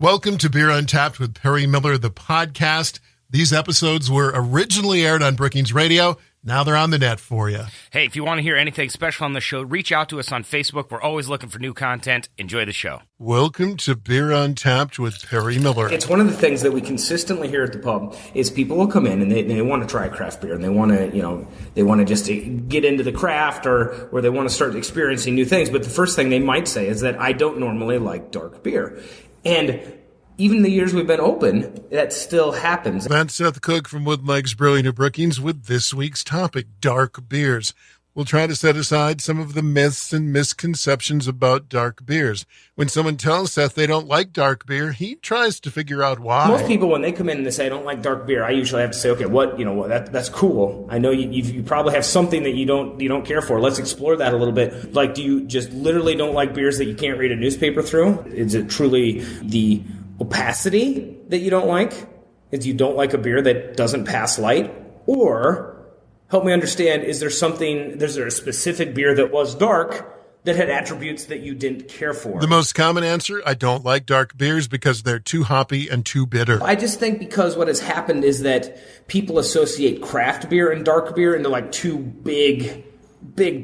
Welcome to Beer Untapped with Perry Miller, the podcast. These episodes were originally aired on Brookings Radio. Now they're on the net for you. Hey, if you want to hear anything special on the show, reach out to us on Facebook. We're always looking for new content. Enjoy the show. Welcome to Beer Untapped with Perry Miller. It's one of the things that we consistently hear at the pub is people will come in and they want to try craft beer and they want to just get into the craft or they want to start experiencing new things. But the first thing they might say is that I don't normally like dark beer. And even the years we've been open, that still happens. That's Seth Cook from Wooden Legs Brewing of Brookings with this week's topic, dark beers. We'll try to set aside some of the myths and misconceptions about dark beers. When someone tells Seth they don't like dark beer, he tries to figure out why. Most people, when they come in and they say, I don't like dark beer, I usually have to say, okay, that's cool. I know you probably have something that you don't care for. Let's explore that a little bit. Like, do you just literally don't like beers that you can't read a newspaper through? Is it truly the opacity that you don't like? Is you don't like a beer that doesn't pass light? Or help me understand, is there a specific beer that was dark that had attributes that you didn't care for? The most common answer, I don't like dark beers because they're too hoppy and too bitter. I just think because what has happened is that people associate craft beer and dark beer into like two big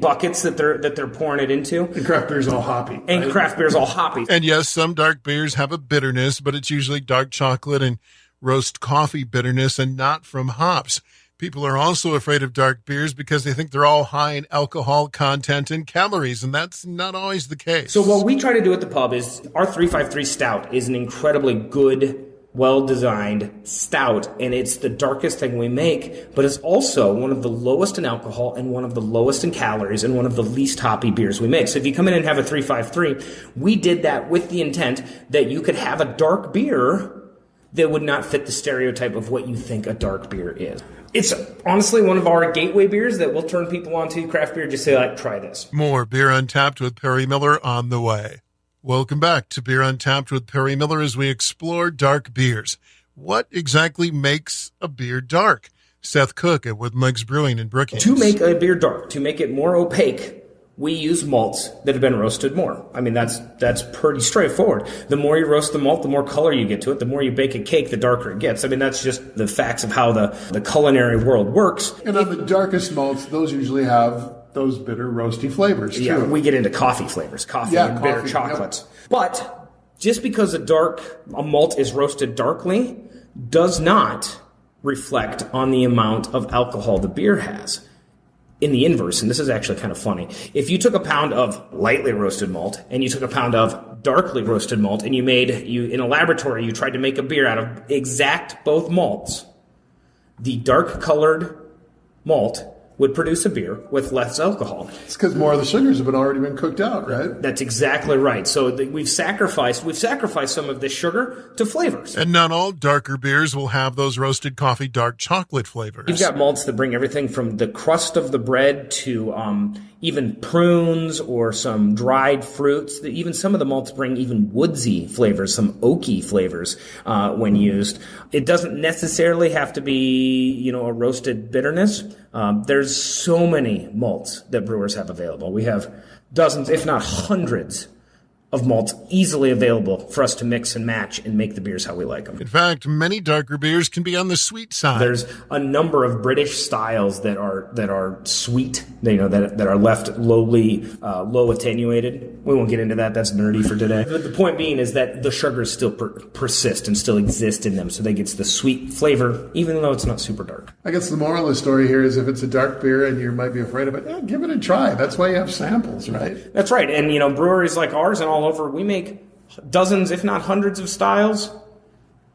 buckets that they're pouring it into. And craft beer's all hoppy. And craft beer's all hoppy. And yes, some dark beers have a bitterness, but it's usually dark chocolate and roast coffee bitterness and not from hops. People are also afraid of dark beers because they think they're all high in alcohol content and calories, and that's not always the case. So what we try to do at the pub is our 353 Stout is an incredibly good, well-designed stout, and it's the darkest thing we make, but it's also one of the lowest in alcohol and one of the lowest in calories and one of the least hoppy beers we make. So if you come in and have a 353, we did that with the intent that you could have a dark beer that would not fit the stereotype of what you think a dark beer is. It's honestly one of our gateway beers that will turn people onto craft beer. Just say, like, try this. More Beer Untapped with Perry Miller on the way. Welcome back to Beer Untapped with Perry Miller as we explore dark beers. What exactly makes a beer dark? Seth Cook at Wooden Legs Brewing in Brookings. To make a beer dark, to make it more opaque, we use malts that have been roasted more. I mean, that's pretty straightforward. The more you roast the malt, the more color you get to it. The more you bake a cake, the darker it gets. I mean, that's just the facts of how the culinary world works. And on the darkest malts, those usually have those bitter, roasty flavors, too. Yeah, we get into coffee flavors, and bitter chocolates. Yep. But just because a malt is roasted darkly does not reflect on the amount of alcohol the beer has. In the inverse, and this is actually kind of funny, if you took a pound of lightly roasted malt and you took a pound of darkly roasted malt and you in a laboratory, you tried to make a beer out of exact both malts, the dark colored malt would produce a beer with less alcohol. It's because more of the sugars have already been cooked out, right? That's exactly right. So we've sacrificed some of the sugar to flavors. And not all darker beers will have those roasted coffee dark chocolate flavors. You've got malts that bring everything from the crust of the bread to even prunes or some dried fruits. Even some of the malts bring even woodsy flavors, some oaky flavors when used. It doesn't necessarily have to be, a roasted bitterness. There's so many malts that brewers have available. We have dozens, if not hundreds, of malts easily available for us to mix and match and make the beers how we like them. In fact, many darker beers can be on the sweet side. There's a number of British styles that are sweet, that are left low attenuated. We won't get into that. That's nerdy for today. But the point being is that the sugars still persist and still exist in them, so they get the sweet flavor, even though it's not super dark. I guess the moral of the story here is if it's a dark beer and you might be afraid of it, give it a try. That's why you have samples, right? That's right. And, breweries like ours and all over, we make dozens, if not hundreds of styles.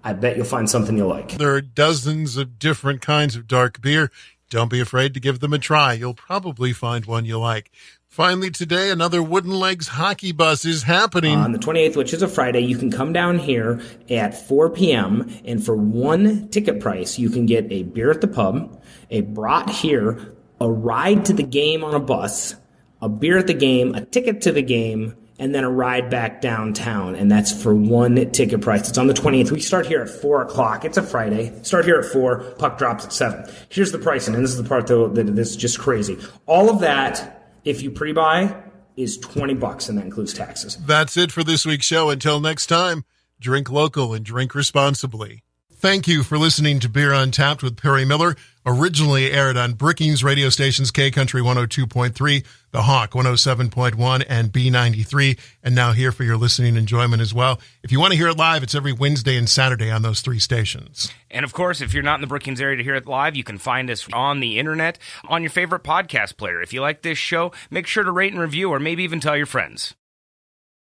I bet you'll find something you like. There are dozens of different kinds of dark beer. Don't be afraid to give them a try. You'll probably find one you like. Finally today, another Wooden Legs hockey bus is happening. On the 28th, which is a Friday, you can come down here at 4 p.m. and for one ticket price, you can get a beer at the pub, a brat here, a ride to the game on a bus, a beer at the game, a ticket to the game, and then a ride back downtown, and that's for one ticket price. It's on the 20th. We start here at 4 o'clock. It's a Friday. Start here at 4. Puck drops at 7. Here's the pricing, and this is the part, though, that is just crazy. All of that, if you pre-buy, is $20, and that includes taxes. That's it for this week's show. Until next time, Drink local and drink responsibly. Thank you for listening to Beer Untapped with Perry Miller, originally aired on Brookings radio stations K-Country 102.3, The Hawk 107.1, and B93, and now here for your listening enjoyment as well. If you want to hear it live, it's every Wednesday and Saturday on those 3 stations. And of course, if you're not in the Brookings area to hear it live, you can find us on the internet, on your favorite podcast player. If you like this show, make sure to rate and review, or maybe even tell your friends.